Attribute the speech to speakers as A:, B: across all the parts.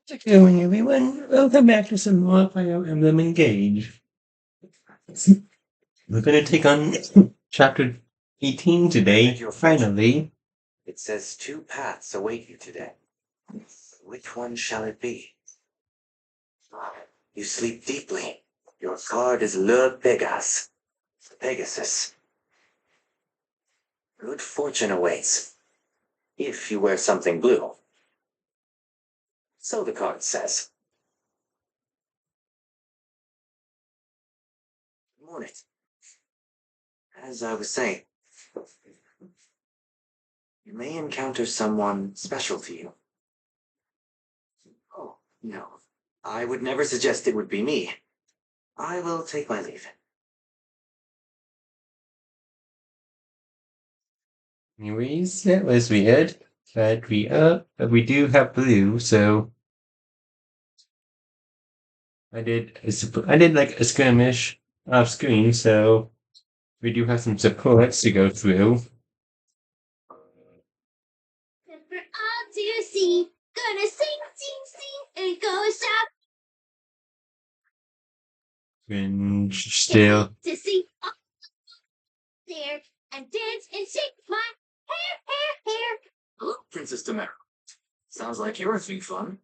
A: How's it going, everyone? Welcome back to some more Fire Emblem Engage. We're going to take on chapter 18 today, finally.
B: It says two paths await you today. Which one shall it be? You sleep deeply. Your card is Le Pegasus. Good fortune awaits, if you wear something blue. So the card says. Good morning. As I was saying, you may encounter someone special to you. Oh, no. I would never suggest it would be me. I will take my leave.
A: Anyways, that was weird. But we do have blue, so I did like a skirmish off screen, so we do have some supports to go through.
C: And for all to see, gonna sing, and go shop
A: Cringe still.
C: to see all there and dance and shake my hair.
B: Hello, Princess Tamara. Sounds like you're having fun.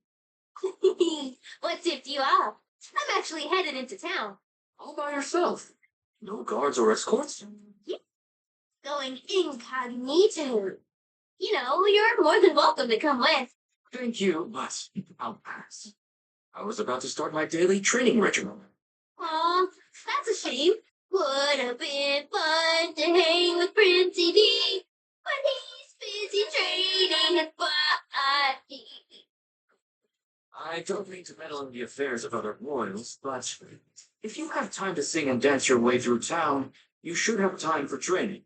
C: What tipped you off? I'm actually headed into town.
B: All by yourself. No guards or escorts?
C: Yeah, going incognito. You know, you're more than welcome to come with.
B: Thank you, but I'll pass. I was about to start my daily training regimen.
C: Aw, that's a shame. Would have been fun to hang with Princey D, but he's busy training his body.
B: I don't mean to meddle in the affairs of other royals, but if you have time to sing and dance your way through town, you should have time for training.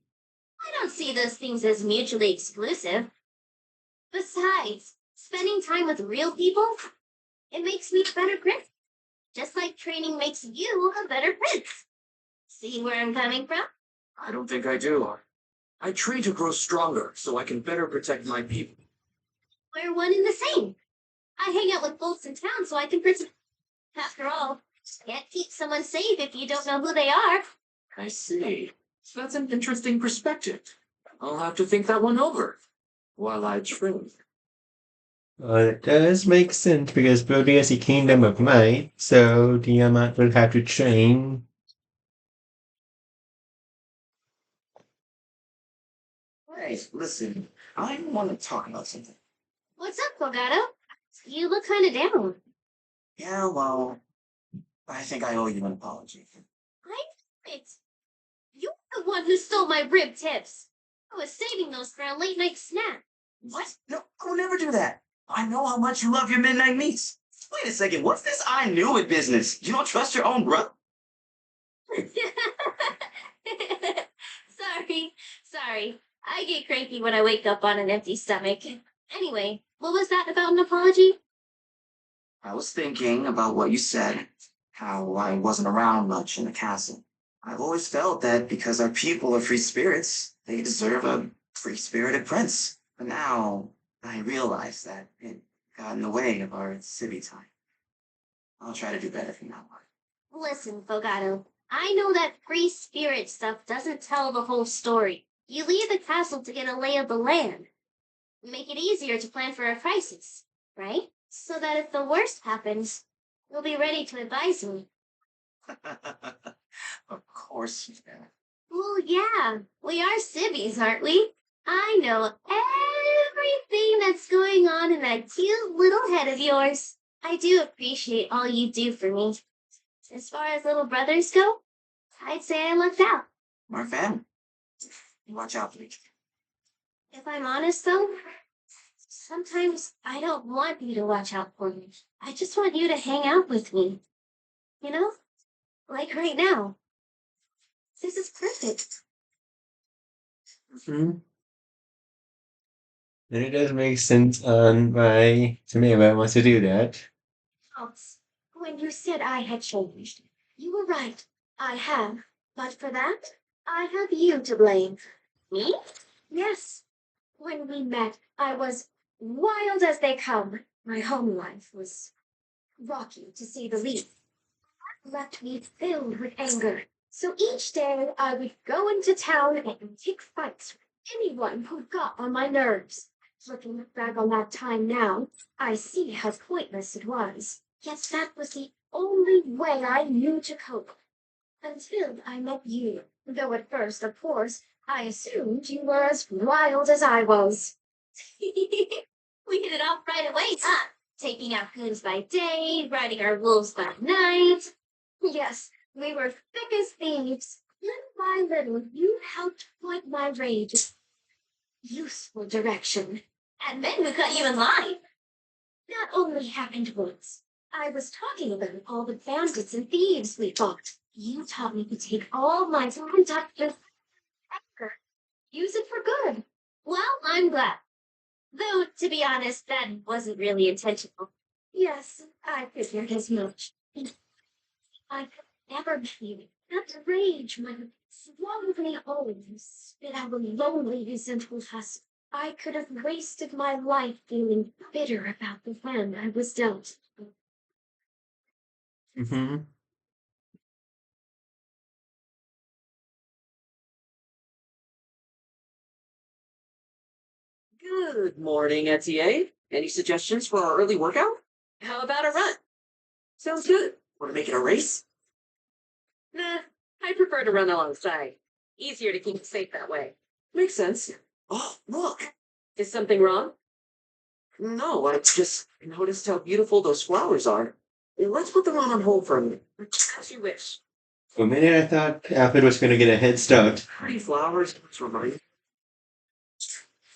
C: I don't see those things as mutually exclusive. Besides, spending time with real people, it makes me a better prince. Just like training makes you a better prince. See where I'm coming from?
B: I don't think I do. I train to grow stronger so I can better protect my people.
C: We're one and the same. I hang out with folks in town so I can protect. After all, can't keep someone safe if you don't know who they are.
B: I see. That's an interesting perspective. I'll have to think that one over while I train.
A: Well, it does make sense because Brody is a kingdom of might, so Tiamat will have to train.
B: Hey, listen, I want to talk about something.
C: What's up, Fogato? You look kind of down.
B: Yeah, well, I think I owe you an apology.
C: It. You're the one who stole my rib tips. I was saving those for a late night snack.
B: What? No, I will never do that. I know how much you love your midnight meats. Wait a second, what's this I knew it business? You don't trust your own brother?
C: Sorry. I get cranky when I wake up on an empty stomach. Anyway, what was that about an apology?
B: I was thinking about what you said, how I wasn't around much in the castle. I've always felt that because our people are free spirits, they deserve a free-spirited prince. But now I realize that it got in the way of our civvy time. I'll try to do better from now on.
C: Listen, Fogato, I know that free spirit stuff doesn't tell the whole story. You leave the castle to get a lay of the land. Make it easier to plan for a crisis, right? So that if the worst happens, you'll be ready to advise me.
B: Of course, yeah.
C: Well, yeah, we are civvies, aren't we? I know everything that's going on in that cute little head of yours. I do appreciate all you do for me. As far as little brothers go, I'd say I lucked out.
B: Our family. Watch out, please.
C: If I'm honest, though, sometimes I don't want you to watch out for me. I just want you to hang out with me. You know? Like right now. This is perfect.
A: Hmm. And it does make sense on why Tamara wants to do that.
C: Else, when you said I had changed, you were right. I have. But for that, I have you to blame. Me? Yes. When we met, I was wild as they come. My home life was rocky, to say the least. It left me filled with anger. So each day I would go into town and pick fights with anyone who got on my nerves. Looking back on that time now, I see how pointless it was. Yet that was the only way I knew to cope. Until I met you. Though at first, of course, I assumed you were as wild as I was. We hit it off right away, huh? Taking out goons by day, riding our wolves by night. Yes, we were thick as thieves. Little by little, you helped point my rage. Useful direction. And then we cut you in line. That only happened once. I was talking about all the bandits and thieves we fought. You taught me to take all my pent-up anger, use it for good. Well, I'm glad. Though, to be honest, that wasn't really intentional. Yes, I figured as much. I could never be. That rage might have swallowed me whole and spit out a lonely, resentful husk. I could have wasted my life feeling bitter about the hand I was dealt.
A: Mm-hmm.
D: Good morning, Etienne. Any suggestions for our early workout? How about a run? Sounds good. Want to make it a race? Nah, I prefer to run alongside. Easier to keep safe that way. Makes sense. Oh, look! Is something wrong? No, I just noticed how beautiful those flowers are. Let's put them on hold for a minute. As you wish.
A: For a minute, I thought Alfred was going to get a head start.
D: Pretty flowers remind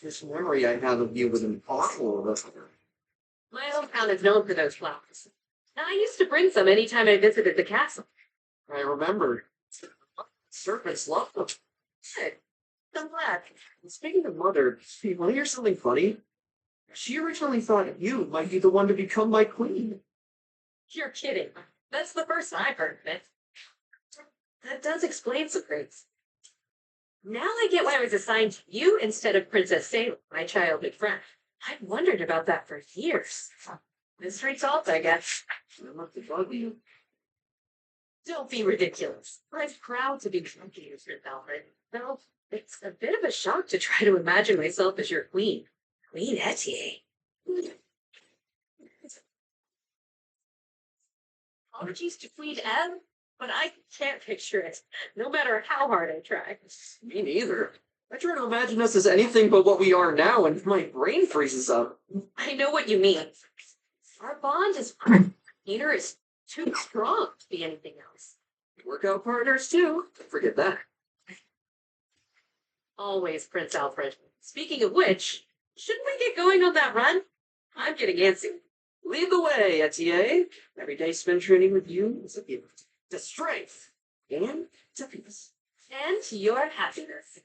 D: this memory I have of you with an awful listener. My hometown is known for those flowers. I used to bring some anytime I visited the castle. I remember. Serpents love them. Good. I'm glad. Speaking of Mother, you want to hear something funny? She originally thought you might be the one to become my queen. You're kidding. That's the first I've heard of it. That does explain some things. Now I get why I was assigned to you instead of Princess Salem, my childhood friend. I've wondered about that for years. Mystery solved, I guess. I love to bug you. Don't be ridiculous. I'm proud to be drinking you, Sir Alfred. Though it's a bit of a shock to try to imagine myself as your queen. Queen Etienne. Apologies to Queen M, but I can't picture it, no matter how hard I try. Me neither. I try to imagine us as anything but what we are now, and my brain freezes up. I know what you mean. Our bond is Peter is too strong to be anything else. Workout partners too. Don't forget that. Always, Prince Alfred. Speaking of which, shouldn't we get going on that run? I'm getting antsy. Lead the way, Etienne. Every day spent training with you is a gift to strength and to peace. And to your happiness.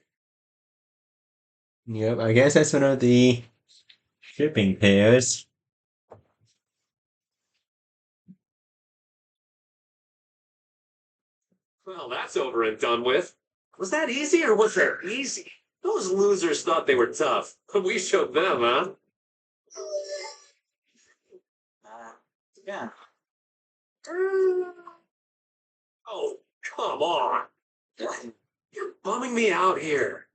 A: Yep, I guess that's one of the shipping pairs.
E: Well, that's over and done with. Was that easy or was that easy? Those losers thought they were tough, but we showed them, huh?
B: Yeah.
E: Oh, come on. You're bumming me out here.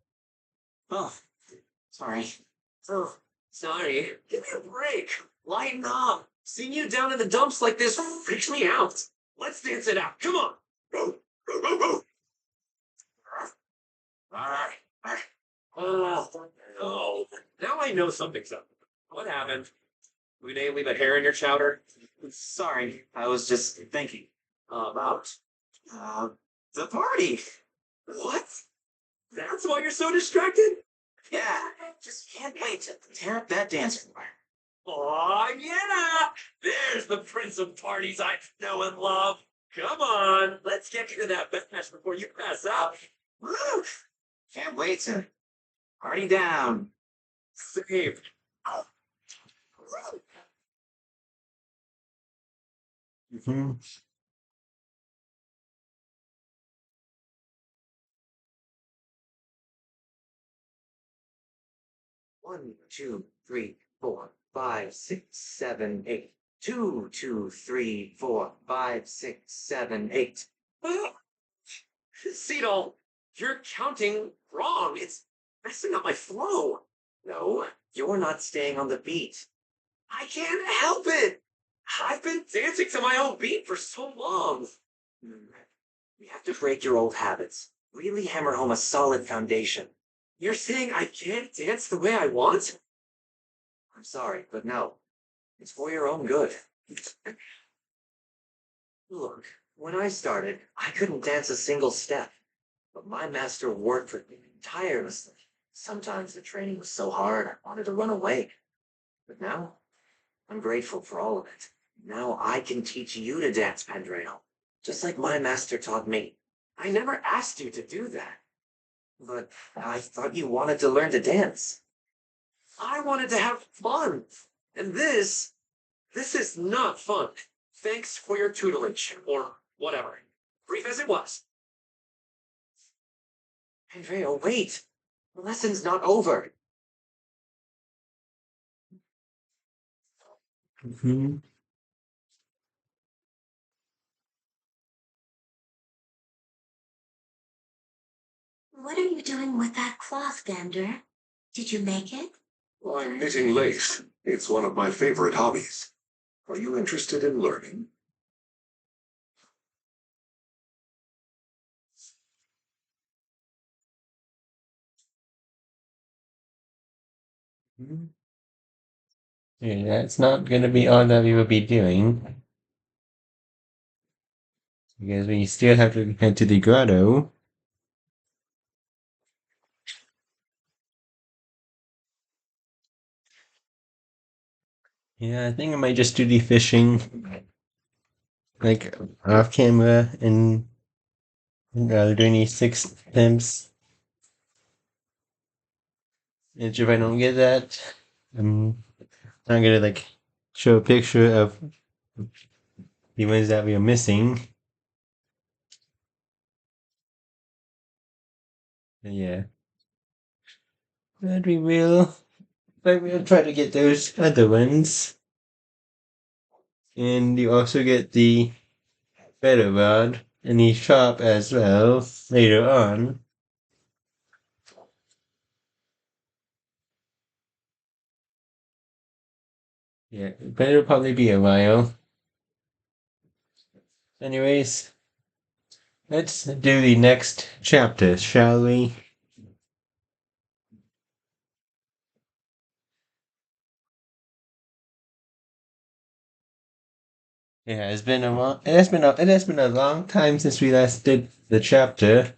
B: Oh, sorry.
E: Oh, sorry. Give me a break. Lighten up. Seeing you down in the dumps like this freaks me out. Let's dance it out. Come on. Oh, now I know something's up. What happened? We didn't leave a hair in your chowder?
B: Sorry, I was just thinking.
E: About?
B: Uh, the party.
E: What? That's why you're so distracted?
B: Yeah, just can't wait to tear up that dance floor.
E: Aw, yeah! There's the prince of parties I know and love. Come on, let's get you to that bash before you pass out.
B: Woo! Can't wait to party down.
E: Saved.
A: Mm-hmm.
B: 1, 2, 3, 4, 5, 6, 7, 8. 2, 2, 3, 4, 5, 6, 7, 8.
E: Cedal, you're counting wrong. It's messing up my flow.
B: No, you're not staying on the beat.
E: I can't help it. I've been dancing to my own beat for so long.
B: We have to break your old habits. Really hammer home a solid foundation.
E: You're saying I can't dance the way I want?
B: I'm sorry, but no. It's for your own good. Look, when I started, I couldn't dance a single step. But my master worked for me tirelessly. Sometimes the training was so hard, I wanted to run away. But now, I'm grateful for all of it. Now I can teach you to dance, Pendrano. Just like my master taught me.
E: I never asked you to do that.
B: But I thought you wanted to learn to dance.
E: I wanted to have fun. And this is not fun. Thanks for your tutelage, or whatever. Brief as it was.
B: Pendrano, wait! The lesson's not over.
A: Mhm.
C: What are you doing with that cloth, Gander? Did you make it?
F: I'm knitting lace. It's one of my favorite hobbies. Are you interested in learning?
A: Yeah, that's not going to be all that we will be doing. Because we still have to head to the grotto. Yeah, I think I might just do the fishing, like, off camera and rather do any six attempts. And if I don't get that, I'm gonna, like, show a picture of the ones that we are missing. Yeah. But we'll try to get those other ones. And you also get the better rod in the shop as well later on. Yeah, but it'll probably be a while. Anyways, let's do the next chapter, shall we? Yeah, it has been a long time since we last did the chapter.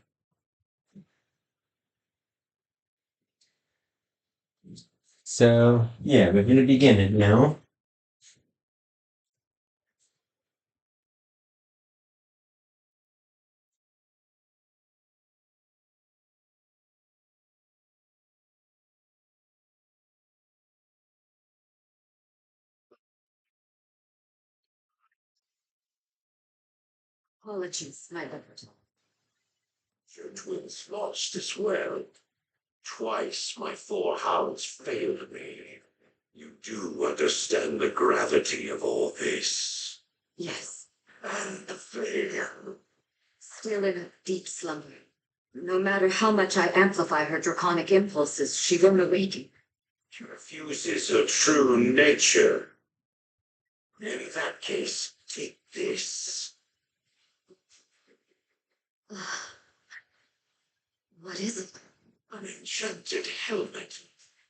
A: So yeah, we're gonna begin it now.
D: Apologies, my lord.
F: Your twins lost as well. Twice my four hounds failed me. You do understand the gravity of all this.
D: Yes,
F: And the failure.
D: still in a deep slumber. No matter how much I amplify her draconic impulses, she won't awaken.
F: She refuses her true nature. In that case, take this.
D: What is it?
F: An enchanted helmet.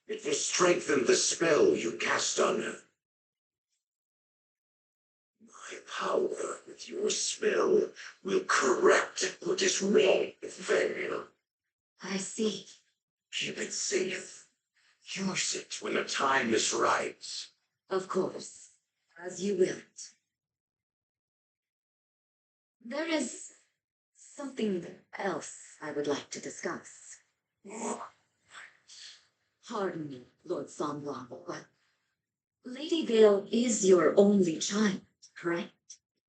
F: It will strengthen the spell you cast on her. My power with your spell will correct what is wrong with Veil.
D: I see.
F: Keep it safe. Use it when the time is right.
D: Of course. As you will. There is something else I would like to discuss. Pardon me, Lord Sanblanc, but Lady Vale is your only child, correct?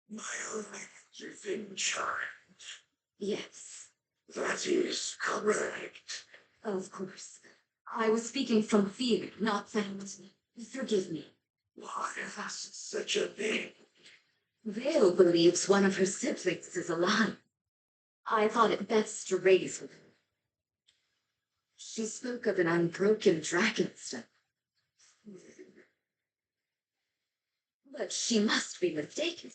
F: My only living child.
D: Yes,
F: That is correct.
D: of course. I was speaking from fear, not fact. Forgive me.
F: Why has such a name?
D: Vale believes one of her siblings is alive. I thought it best to raise her. She spoke of an unbroken dragon stone. But she must be mistaken.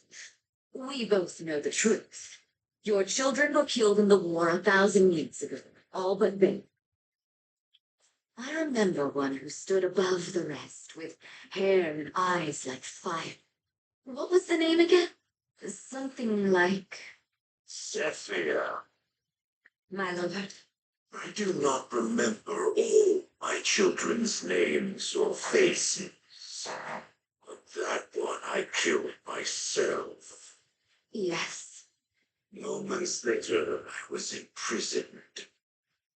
D: We both know the truth. Your children were killed in the war 1,000 years ago, all but Vale. I remember one who stood above the rest, with hair and eyes like fire. What was the name again? Something like...
F: Zephyr.
D: My lord.
F: I do not remember all my children's names or faces. But that one I killed myself.
D: Yes.
F: Moments later, I was imprisoned.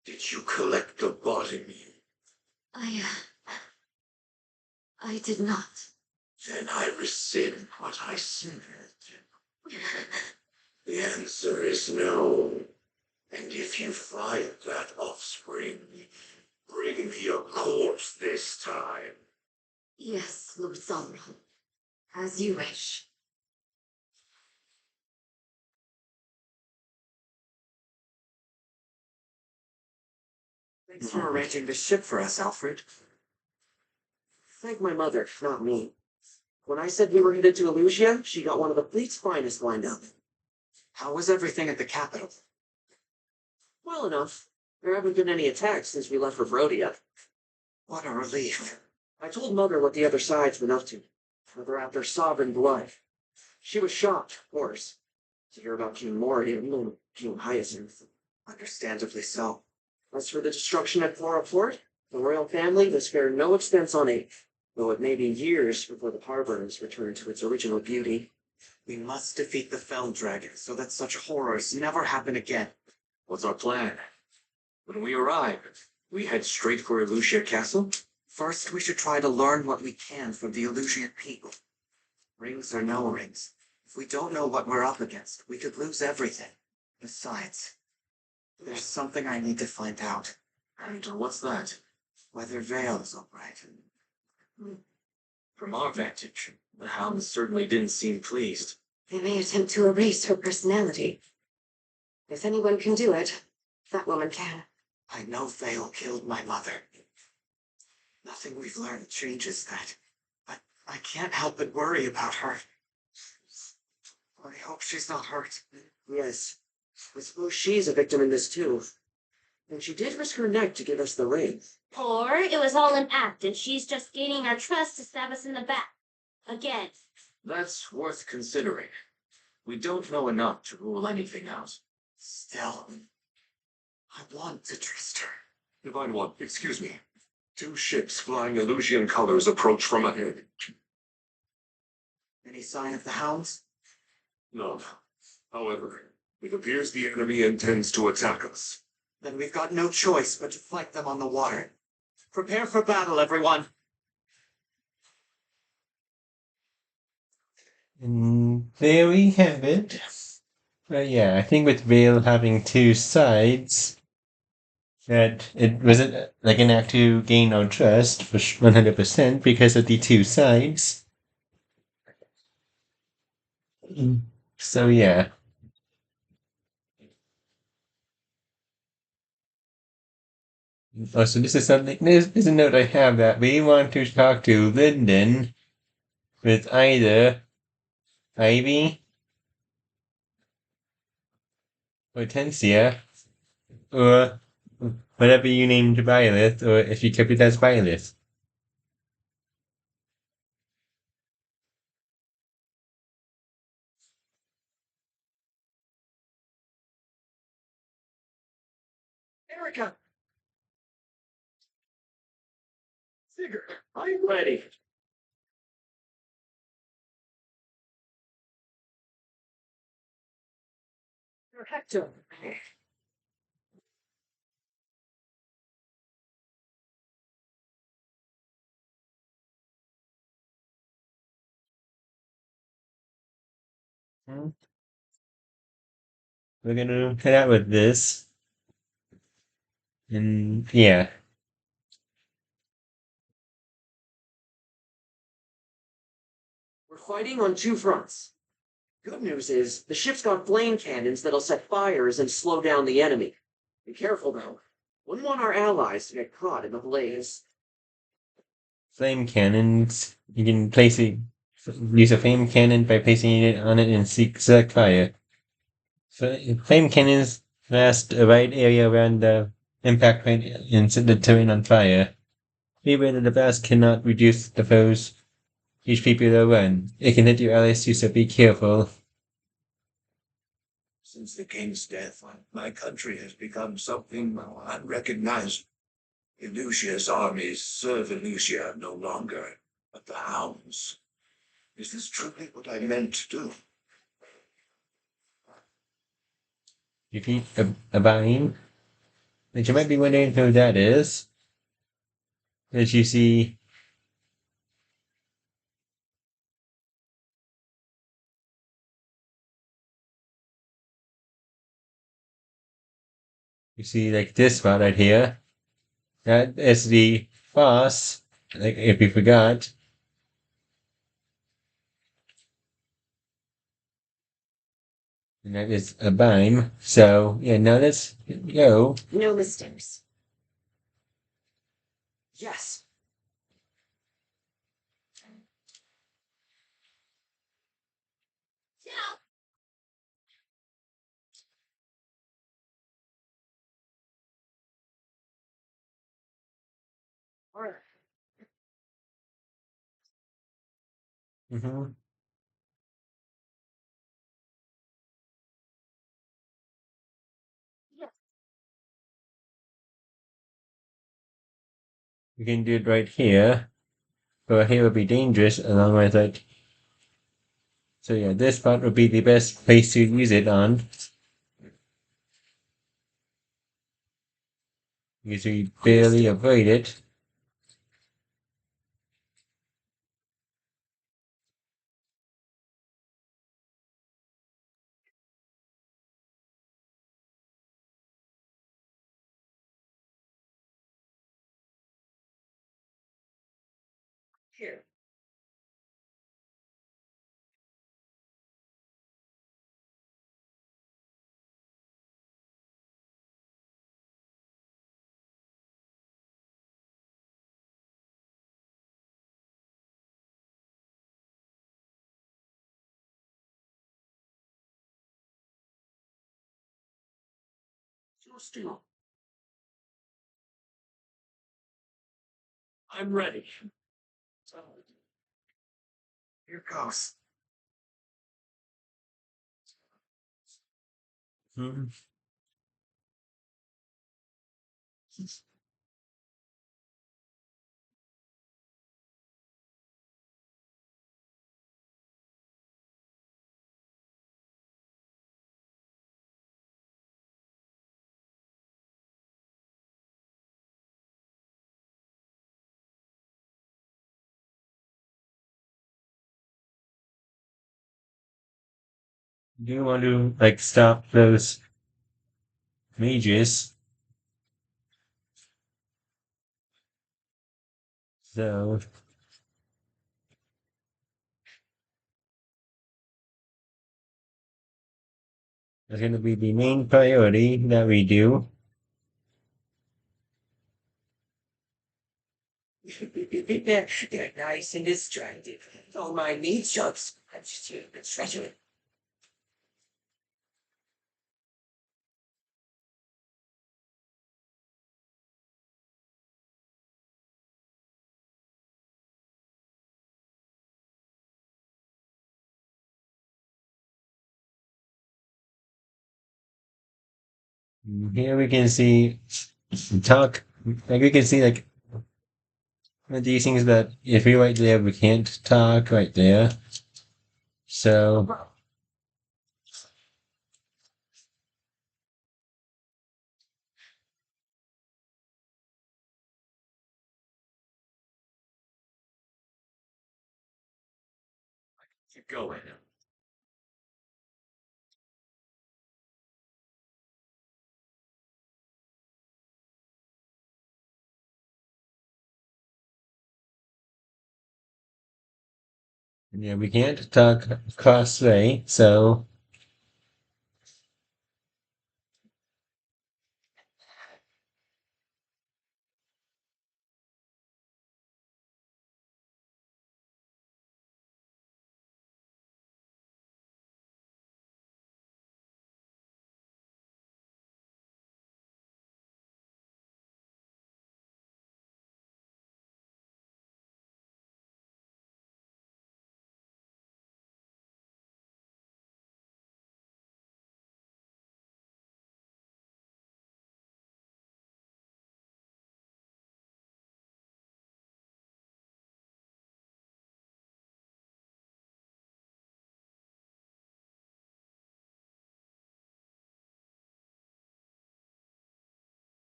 F: Did you collect the body?
D: I did not.
F: Then I rescind what I said. The answer is no. And if you find that offspring, bring me a corpse this time.
D: Yes, Lord Somron. As you wish.
E: Thanks for arranging this ship for us, Alfred. Thank my mother, not me. When I said we were headed to Elusia, she got one of the fleet's finest lined up.
B: How was everything at the capital?
E: Well enough. There haven't been any attacks since we left for Brodia.
B: What a relief.
E: I told Mother what the other side's been up to. How they're after sovereign blood. She was shocked, of course, to hear about King Morian and King Hyacinth.
B: Understandably so.
E: As for the destruction at Flora Fort, the royal family has spared no expense on aid, though it may be years before the harbor is returned to its original beauty.
B: We must defeat the Fell Dragon so that such horrors never happen again.
G: What's our plan? When we arrive, we head straight for Elusia Castle?
B: First, we should try to learn what we can from the Elusian people. Rings or no rings, if we don't know what we're up against, we could lose everything. Besides, there's something I need to find out.
G: And what's that?
B: Whether Vale is alright.
G: From our vantage, the hounds certainly didn't seem pleased.
D: They may attempt to erase her personality. If anyone can do it, that woman can.
B: I know Vale killed my mother. Nothing we've learned changes that. But I can't help but worry about her. I hope she's not hurt.
E: Yes, I suppose she's a victim in this too. And she did risk her neck to give us the ring.
C: Or it was all an act and she's just gaining our trust to stab us in the back. Again.
G: That's worth considering. We don't know enough to rule anything out.
B: Still, I want to trust her.
F: Divine One, excuse me. 2 ships flying Elusian colors approach from ahead.
B: Any sign of the hounds?
F: None. However, it appears the enemy intends to attack us.
B: Then we've got no choice but to fight them on the water. Prepare for battle, everyone!
A: And there we have it. But yeah, I think with Vale having 2 sides, that it wasn't like an act to gain our trust for 100% because of the 2 sides. So yeah. Oh, so this is something. There's a note I have that we want to talk to Lindon with either Ivy, Hortensia, or whatever you named Violet, or if you kept it as Violet.
E: Erica! Sigurd, I'm ready. You're Hector.
A: We're gonna head out with this. And yeah.
E: fighting on two fronts. Good news is, the ship's got flame cannons that'll set fires and slow down the enemy. Be careful though. Wouldn't want our allies to get caught in the blaze.
A: Flame cannons. You can place it. Use a flame cannon by placing it on it and select fire. Flame cannons last a wide area around the impact point and set the terrain on fire. Beware that the blast cannot reduce the foe's HP below one. It can hit your allies too, so be careful.
F: Since the king's death, my country has become something unrecognizable. Elusia's armies serve Elusia no longer, but the hounds. Is this truly what I meant to do?
A: Defeat a vine. But you might be wondering who that is. As you see, like this spot right here. That is the boss. Like if you forgot. And that is a vine. So yeah, now let's go.
D: No mistakes.
E: Yes. Alright.
A: Mm-hmm. We can do it right here. But here would be dangerous along with like. So yeah, this spot would be the best place to use it on. Because we barely avoid it.
E: Here.
F: So still. I'm ready.
B: Here goes.
A: Hmm. Do you want to like stop those mages? So that's going to be the main priority that we do.
E: They're nice and distracted. Don't mind me, Chubbs. I'm just here to treasure it.
A: Here we can see talk. Like we can see like these things that if we right there we can't talk right there. So
F: Keep going.
A: Yeah, we can't talk crossway, so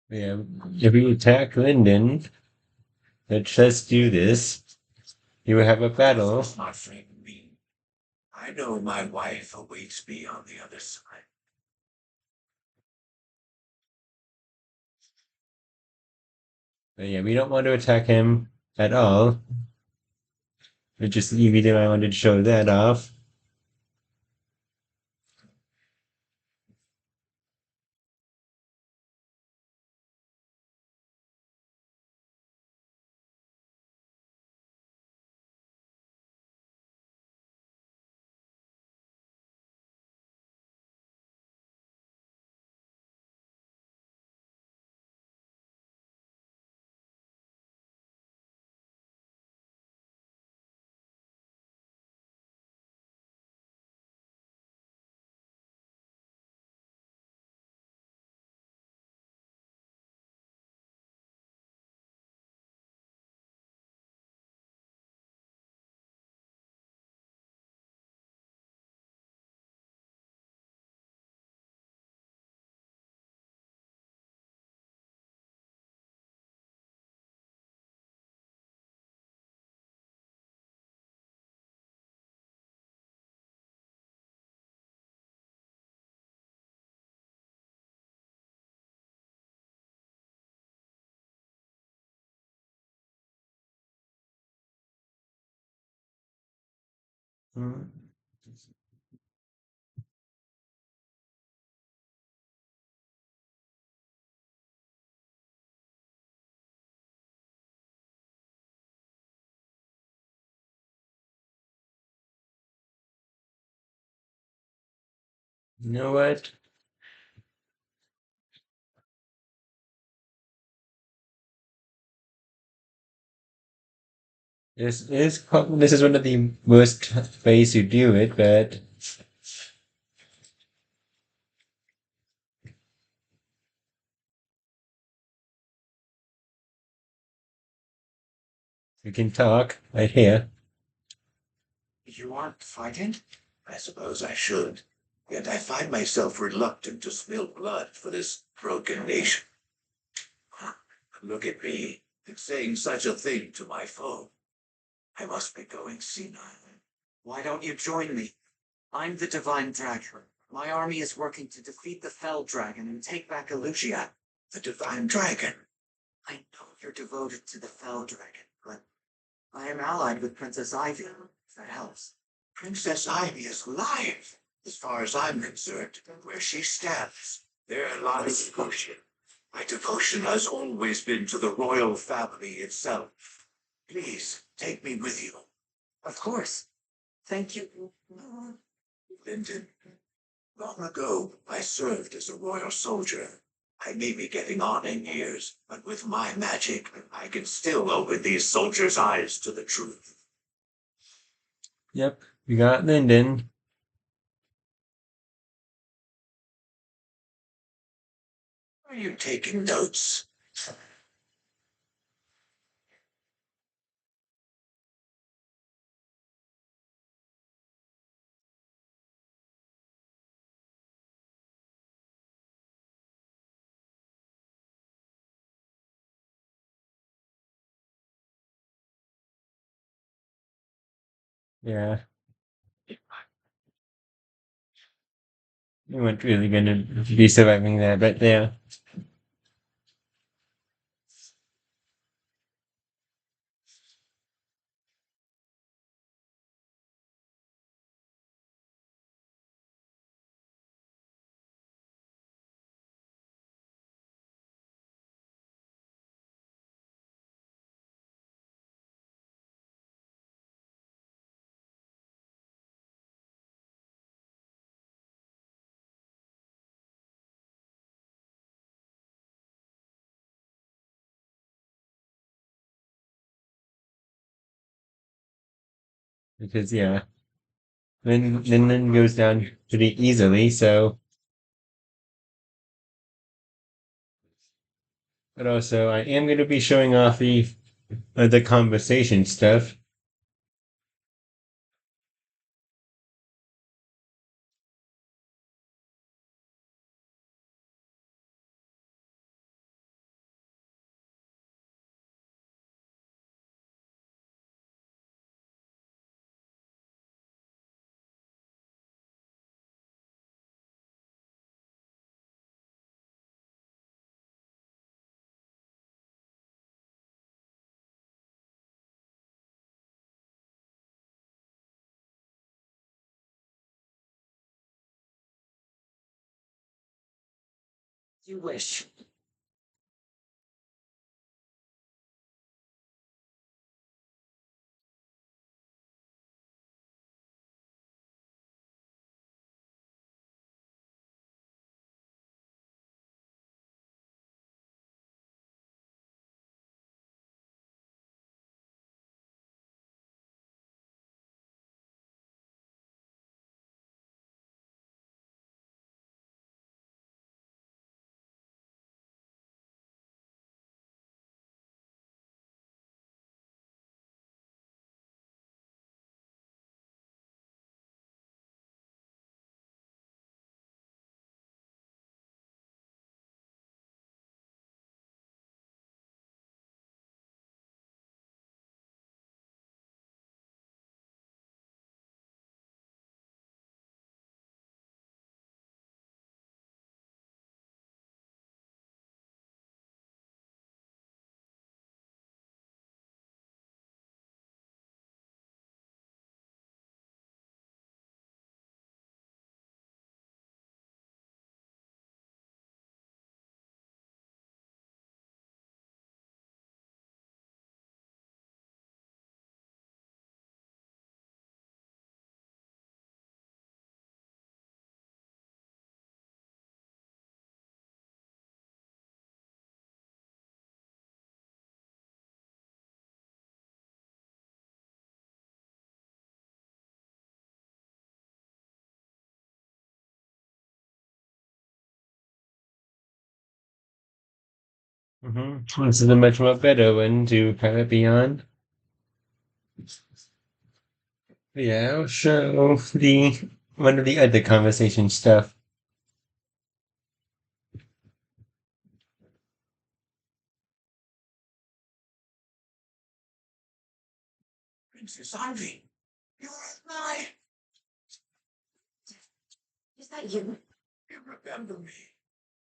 A: yeah, if we attack Lindon, let's just do this. You will have a battle.
F: Does not frighten me. I know my wife awaits me on the other side.
A: But yeah, we don't want to attack him at all. It's just immediately I wanted to show that off. Hmm. You know what? This is one of the worst ways to do it, but we can talk right here.
F: You aren't frightened? I suppose I should. Yet I find myself reluctant to spill blood for this broken nation. Look at me, saying such a thing to my foe. I must be going senile.
B: Why don't you join me? I'm the Divine Dragon. My army is working to defeat the Fell Dragon and take back Elusia.
F: The Divine Dragon.
B: I know you're devoted to the Fell Dragon, but I am allied with Princess Ivy, if that helps.
F: Princess Ivy is alive. As far as I'm concerned, where she stands, there lies devotion. My devotion has always been to the royal family itself. Please, take me with you.
B: Of course. Thank you.
F: Lindon, long ago, I served as a royal soldier. I may be getting on in years, but with my magic, I can still open these soldiers' eyes to the truth.
A: Yep, we got Lindon.
F: Are you taking notes?
A: Yeah, we weren't really gonna be surviving that, but yeah. because yeah, then Lindon goes down pretty easily. So, but also I am going to be showing off the conversation stuff.
E: You wish.
A: This is a much more better one to have it be on. Yeah, I'll show the one of the other conversation stuff.
F: Princess Ivy, you're alive.
D: Is that you?
F: You remember me.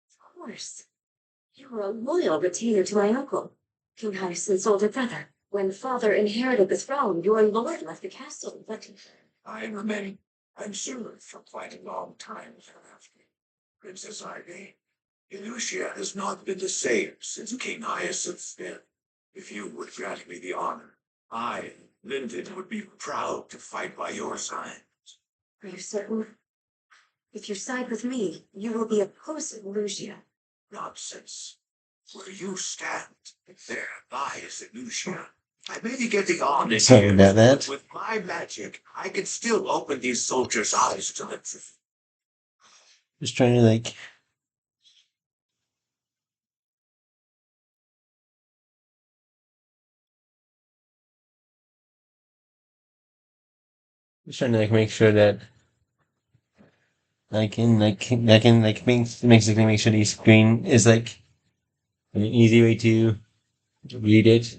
D: Of course. You were a loyal retainer to my uncle, King Hyacinth's older brother. When father inherited the throne, your lord left the castle, but
F: I remain unserved for quite a long time thereafter. Princess Ivy, Elusia has not been the same since King Hyacinth's death. If you would grant me the honor, I, Lindon, would be proud to fight by your side.
D: are you certain? If you side with me, you will be opposing Elusia.
F: Nonsense. Where you stand, there lies Elusia. I may be getting on in
A: Sorry
F: years,
A: about that.
F: but with my magic, I can still open these soldiers' eyes to the truth.
A: Just trying to like just trying to like make sure that I can like basically make sure the screen is like an easy way to read it.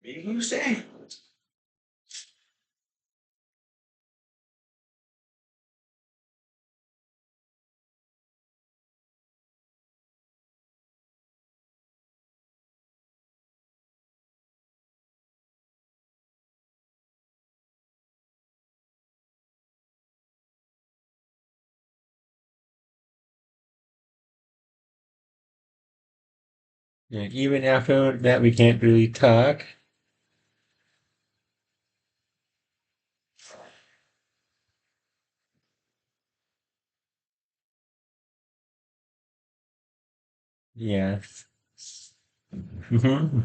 F: You say?
A: Yeah, even after that, we can't really talk. Yeah. Hmm.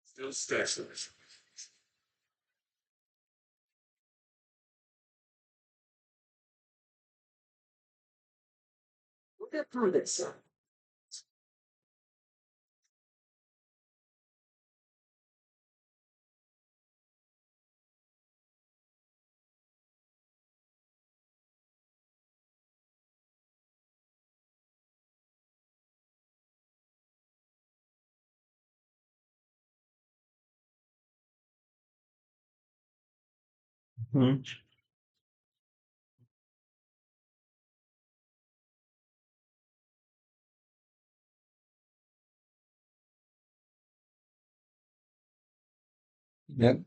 F: Still stationless.
E: We'll get through this.
A: Hmm. Yep.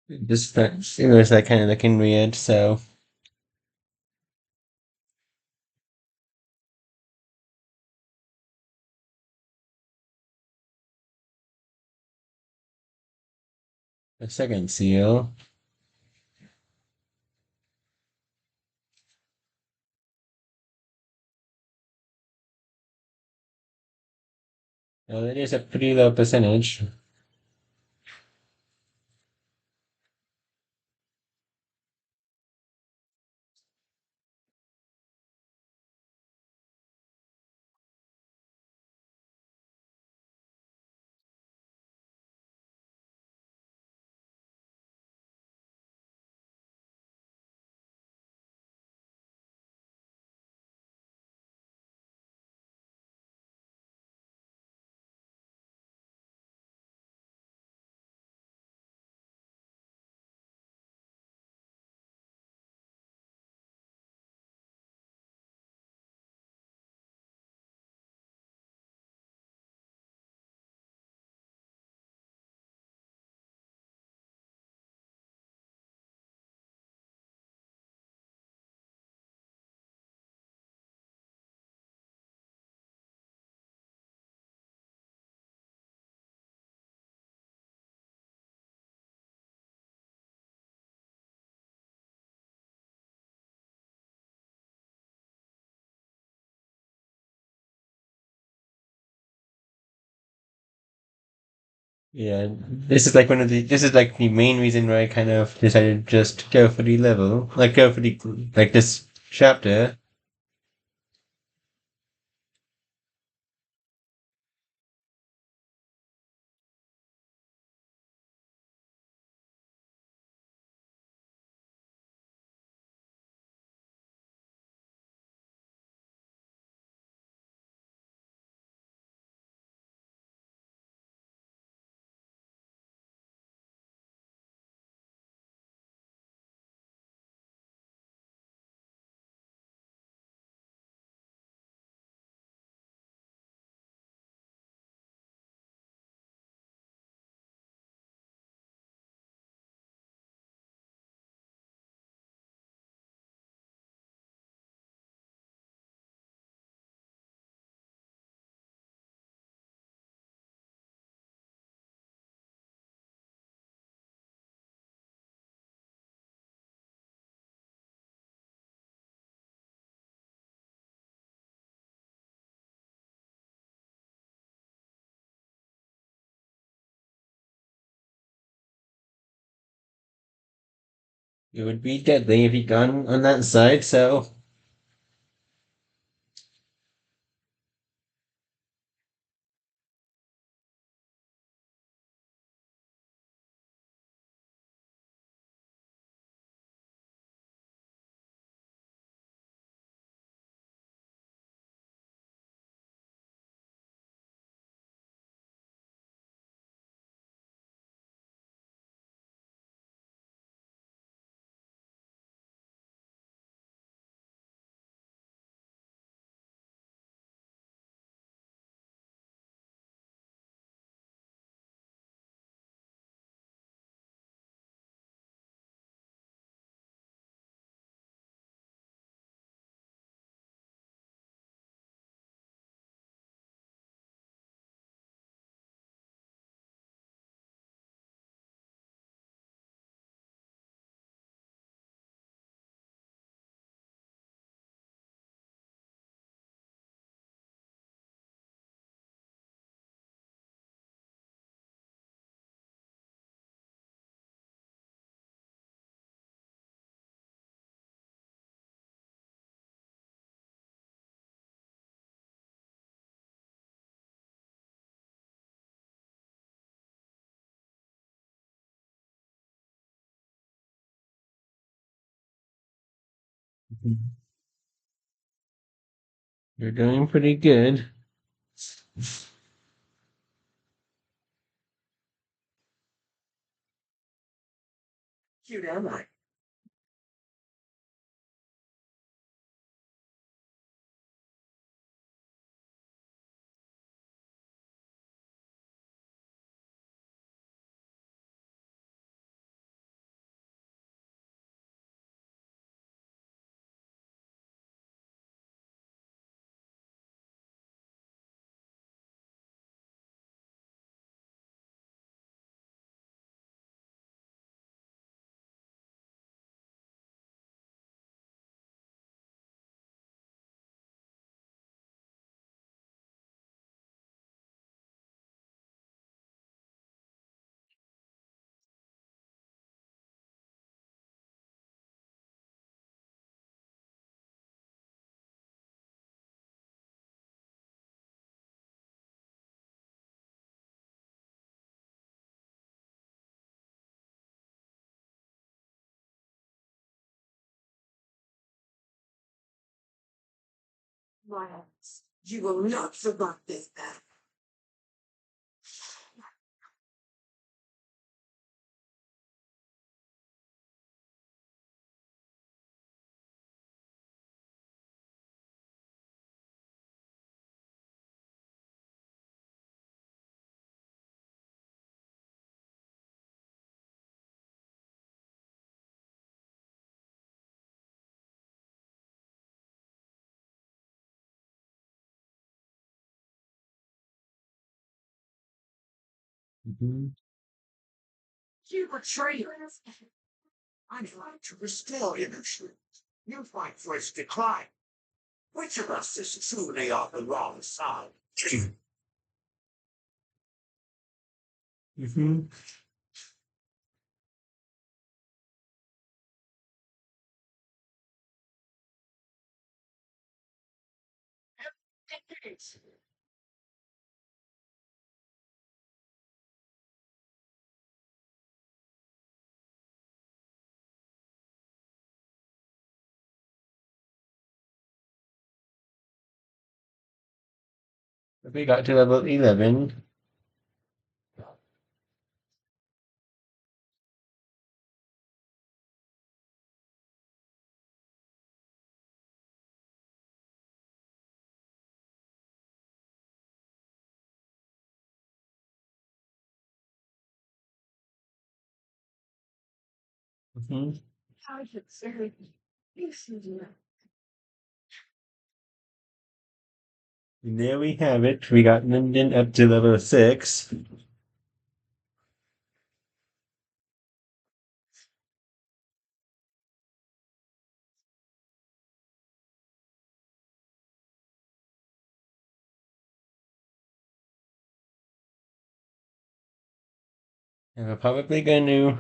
A: It was like kind of looking weird. So a second seal. Well, it is a pretty low percentage. Yeah, this is like one of the. This is like the main reason why I kind of decided just to go for the level, like go for the like this chapter. It would be deadly if he got on that side, so you're doing pretty good.
E: Cute am I? Miles, you will not survive this battle.
A: Mhm.
E: You betrayed us. I'm trying to restore Elusia. You fight for its decline. Which of us is truly on the wrong side?
A: Mhm. We got to level 11. Mhm. And there we have it. We got Lindon up to level 6. And we're probably going to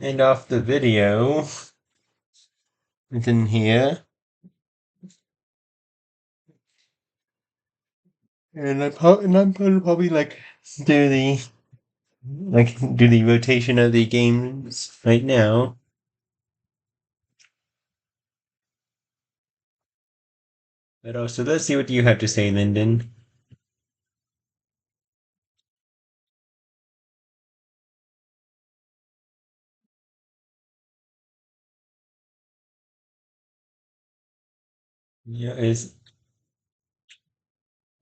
A: end off the video within here. And I'm gonna probably do the do the rotation of the games right now. But also, let's see what you have to say, Lyndon. Yeah, is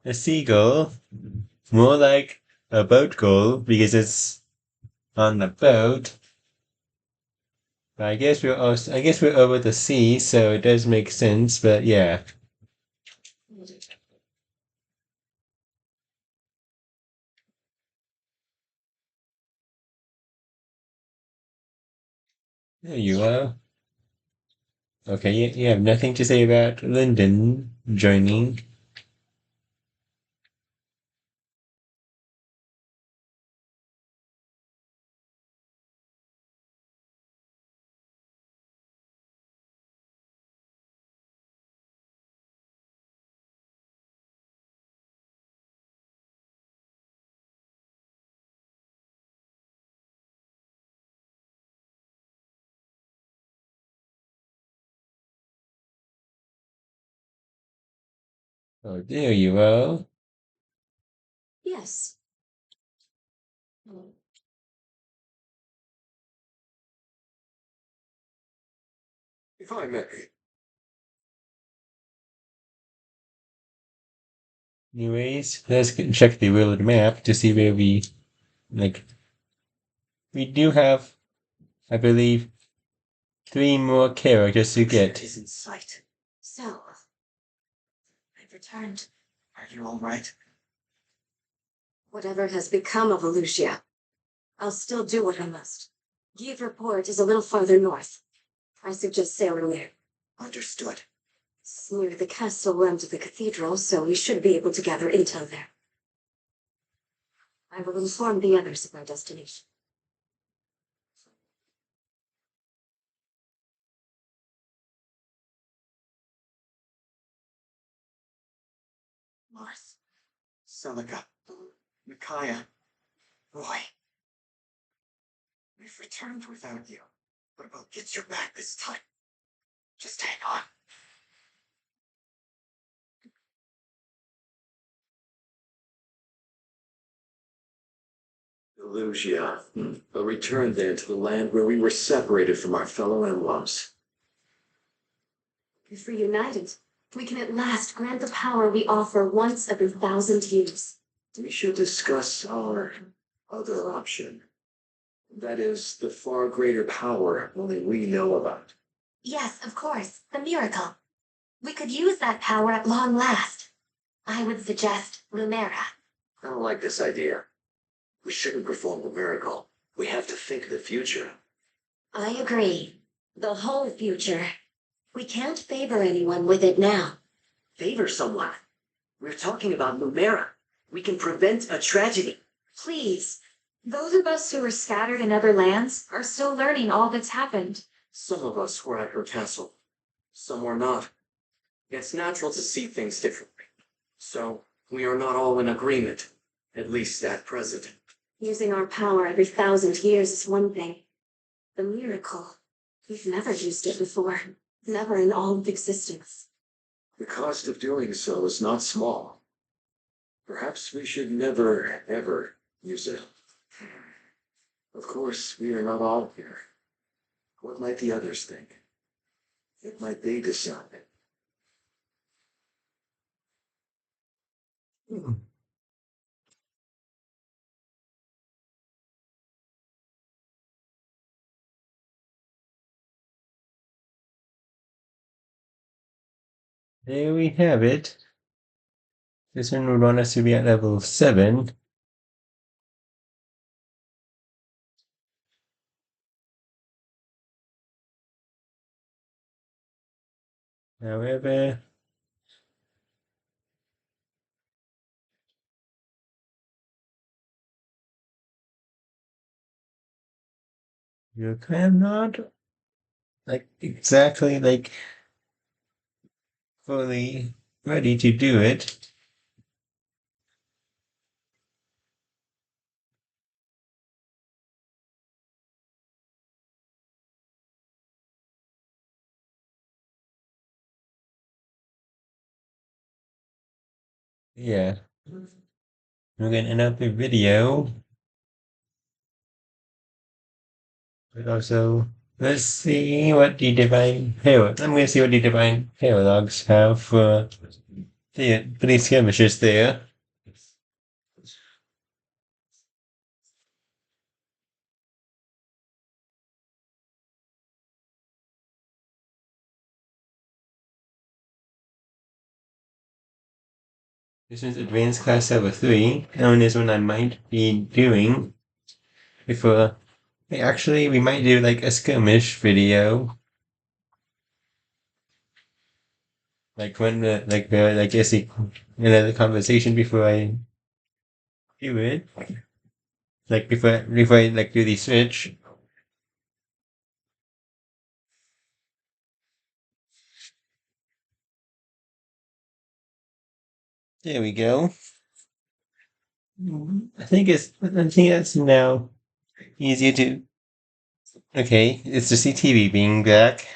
A: a seagull more like a boat gull because it's on the boat? But I guess we're over the sea, so it does make sense. But yeah, there you are. Okay, you have nothing to say about Lyndon joining. Oh, there you are.
D: Yes.
F: If I may,
A: Anyways, let's check the world map to see where like we do have, I believe, 3 more characters to get.
B: Is in sight.
D: So, I've returned.
B: Are you all right?
D: Whatever has become of Elusia, I'll still do what I must. Give Port is a little farther north. I suggest sailing there.
B: Understood.
D: It's near the castle and the cathedral, so we should be able to gather intel there. I will inform the others of our destination.
B: Marth, Celica, Micaiah, Roy. We've returned without you, but we'll get you back this time. Just hang on.
F: Elusia. A return then to the land where we were separated from our fellow emblems.
D: If reunited, we can at last grant the power we offer once every 1,000 years.
F: We should discuss our other option. That is the far greater power only we know about.
C: Yes, of course, the miracle. We could use that power at long last. I would suggest Lumera.
F: I don't like this idea. We shouldn't perform the miracle. We have to think of the future.
C: I agree. The whole future. We can't favor anyone with it now.
E: Favor someone. We're talking about Lumera. We can prevent a tragedy.
C: Please. Those of us who are scattered in other lands are still learning all that's happened.
F: Some of us were at her castle. Some were not. It's natural to see things differently. So, we are not all in agreement. At least at present.
D: Using our power every 1,000 years is one thing. The miracle. We've never used it before. Never in all of existence.
F: The cost of doing so is not small. Perhaps we should never, ever use it. Of course, we are not all here. What might the others think? What might they decide?
A: There we have it. This one would want us to be at level 7. However, You're kind of not like exactly like fully ready to do it. Yeah. We're gonna end up the video, but also let's see what the divine hero. I'm gonna see what the divine hero logs have for these skirmishes there. This is Advanced Class Level 3, and this one I might be doing before. Actually, we might do like a skirmish video. Like when like I see another conversation before I do it. Like before I like do the switch. There we go. I think that's now easier to. Okay, it's the CTV being back.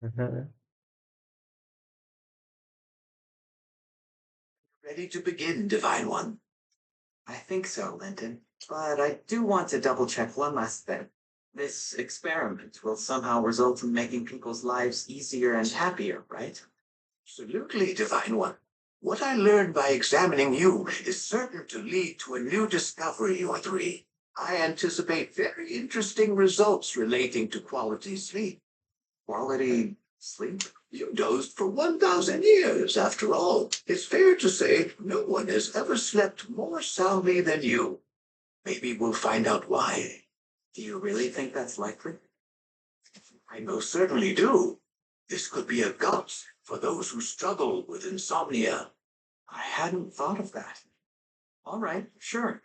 A: Uh-huh.
B: Ready to begin, Divine One? I think so, Lindon. But I do want to double check one last thing. This experiment will somehow result in making people's lives easier and happier, right?
F: Absolutely, Divine One. What I learned by examining you is certain to lead to a new discovery, you three. I anticipate very interesting results relating to quality sleep.
B: Quality sleep?
F: You dozed for 1,000 years, after all. It's fair to say no one has ever slept more soundly than you. Maybe we'll find out why.
B: Do you really think that's likely?
F: I most certainly do. This could be a godsend for those who struggle with insomnia.
B: I hadn't thought of that. All right, sure.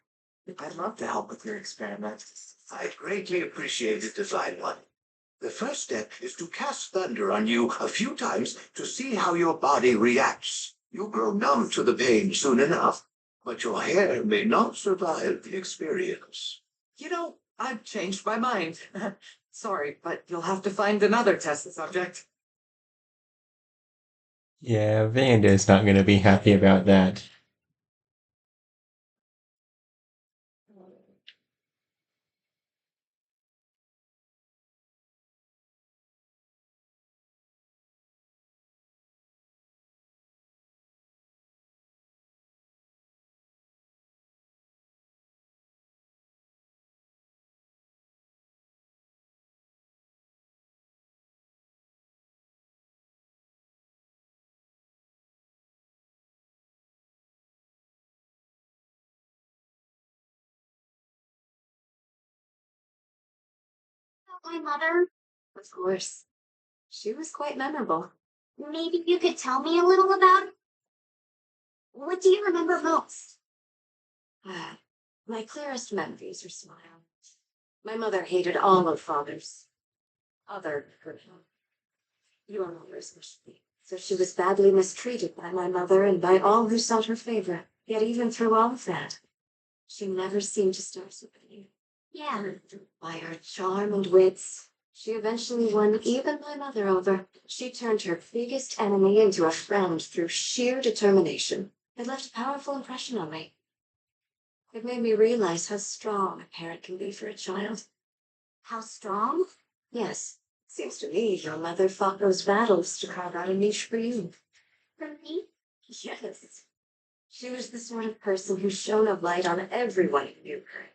B: I'd love to help with your experiment.
F: I greatly appreciate it, Divine One. The first step is to cast thunder on you a few times to see how your body reacts. You'll grow numb to the pain soon enough, but your hair may not survive the experience.
D: You know, I've changed my mind. Sorry, but you'll have to find another test subject.
A: Yeah, Vanda's not gonna be happy about that.
C: My mother?
D: Of course. She was quite memorable.
C: Maybe you could tell me a little about it? What do you remember most?
D: My clearest memories are smile. My mother hated all of father's other your mother especially. So she was badly mistreated by my mother and by all who sought her favor. Yet even through all of that, she never seemed to start sympathy.
C: Yeah.
D: By her charm and wits, she eventually won even my mother over. She turned her biggest enemy into a friend through sheer determination. It left a powerful impression on me. It made me realize how strong a parent can be for a child.
C: How strong?
D: Yes, seems to me your mother fought those battles to carve out a niche for you.
C: For me?
D: Yes. She was the sort of person who shone a light on everyone who knew her.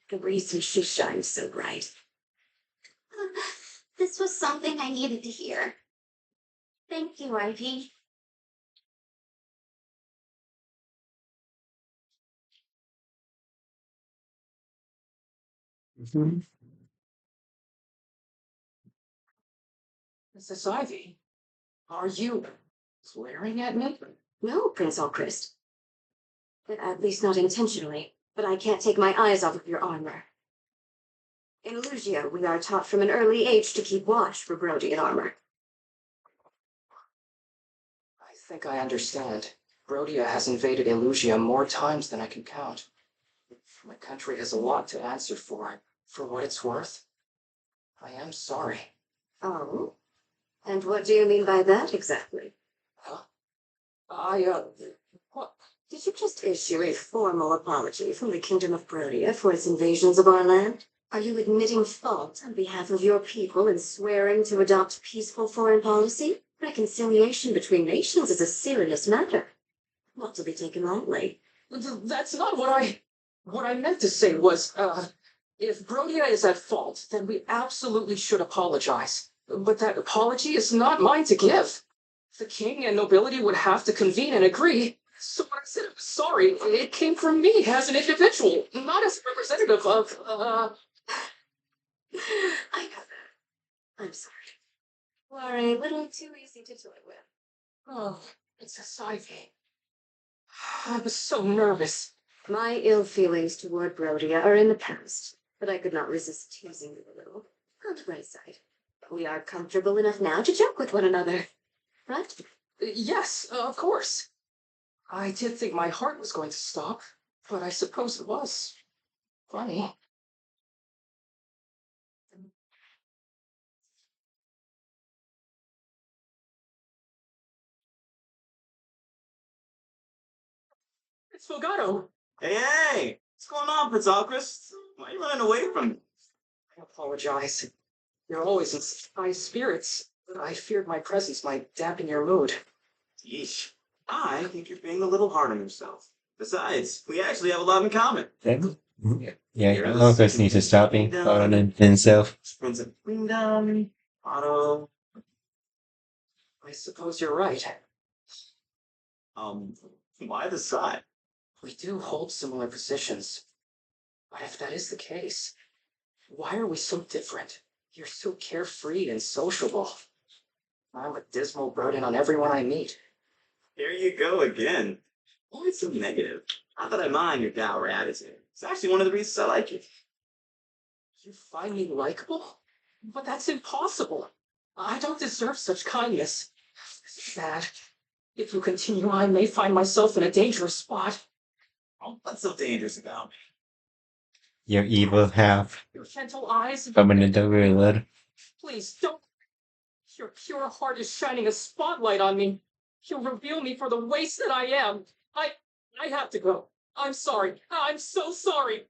D: The reason she shines so bright.
C: This was something I needed to hear. Thank you, Ivy.
A: Mhm.
D: Mrs. Ivy, are you glaring at me?
H: No, Prince Alchrist. At least not intentionally, but I can't take my eyes off of your armor. In Elusia, we are taught from an early age to keep watch for Brodian armor.
E: I think I understand. Brodia has invaded Elusia more times than I can count. My country has a lot to answer for. For what it's worth, I am sorry.
H: Oh? And what do you mean by that exactly?
E: Huh? What?
H: Did you just issue a formal apology from the Kingdom of Brodia for its invasions of our land? Are you admitting fault on behalf of your people and swearing to adopt peaceful foreign policy? Reconciliation between nations is a serious matter, not to be taken lightly.
E: That's not what I... What I meant to say was, if Brodia is at fault, then we absolutely should apologize. But that apology is not mine to give. The king and nobility would have to convene and agree. So when I said I was sorry, it came from me as an individual, not as a representative of,
H: I know that. I'm sorry. You are a little too easy to toy with.
E: Oh, Princess Ivy. I was so nervous.
H: My ill feelings toward Brodia are in the past, but I could not resist teasing you a little. On the bright side, we are comfortable enough now to joke with one another, right?
E: Yes, of course. I did think my heart was going to stop, but I suppose it was funny. It's Fogato.
B: Hey! What's going on, Prince Alchrist? Why are you running away from me?
E: I apologize. You're always in such high spirits, but I feared my presence might dampen your mood.
B: Yeesh. I think you're being a little hard on yourself. Besides, we actually have a lot in common.
A: Yeah,
B: You're the
A: Elvis
B: second
A: needs to stop being
B: Lindon,
A: hard on himself.
B: Prince of Lindon, Otto.
E: I suppose you're right.
B: Um, why the side?
E: We do hold similar positions. But if that is the case, why are we so different? You're so carefree and sociable. I'm a dismal burden on everyone I meet.
B: Here you go again. Why so negative? Not that I mind your dour attitude. It's actually one of the reasons I like you.
E: You find me likable? But that's impossible. I don't deserve such kindness. This is bad. If you continue, I may find myself in a dangerous spot.
B: Oh, what's so dangerous about me?
A: Your evil half
E: Your gentle eyes.
A: from another world.
E: Please don't. Your pure heart is shining a spotlight on me. You'll reveal me for the waste that I am. I have to go. I'm sorry. I'm so sorry.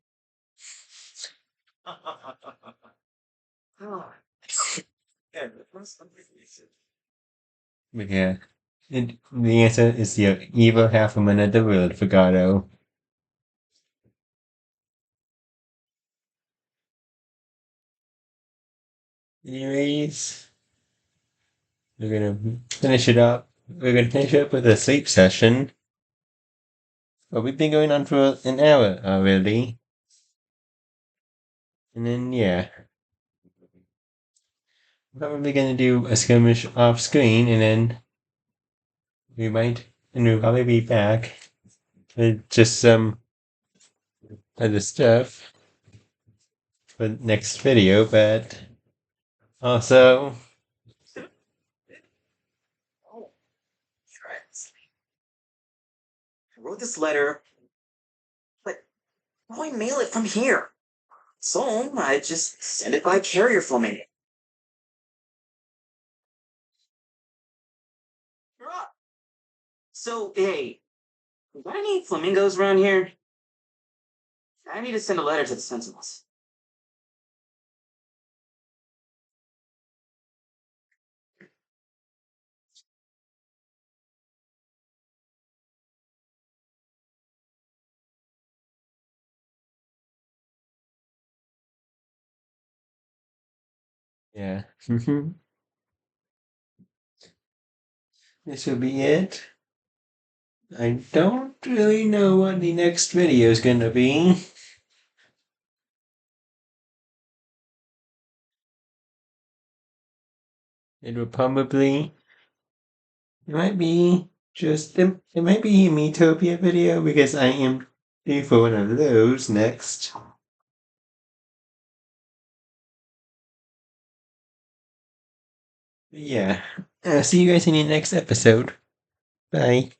A: Yeah. And the answer is your evil half from another world, Fogato. Anyways, we're gonna finish it up. We're gonna finish up with a sleep session. But we've been going on for an hour already. And then, yeah. Probably gonna do a skirmish off screen and then we'll probably be back with just some other stuff for next video, but also,
B: Oh, friends. I wrote this letter, but why mail it from here? So I just send it by carrier for me. You're up. So, hey, got any flamingos around here? I need to send a letter to the Sentinels.
A: Yeah. This will be it. I don't really know what the next video is going to be. It will probably, it might be it might be a Metopia video because I am due for one of those next. Yeah. See you guys in the next episode. Bye.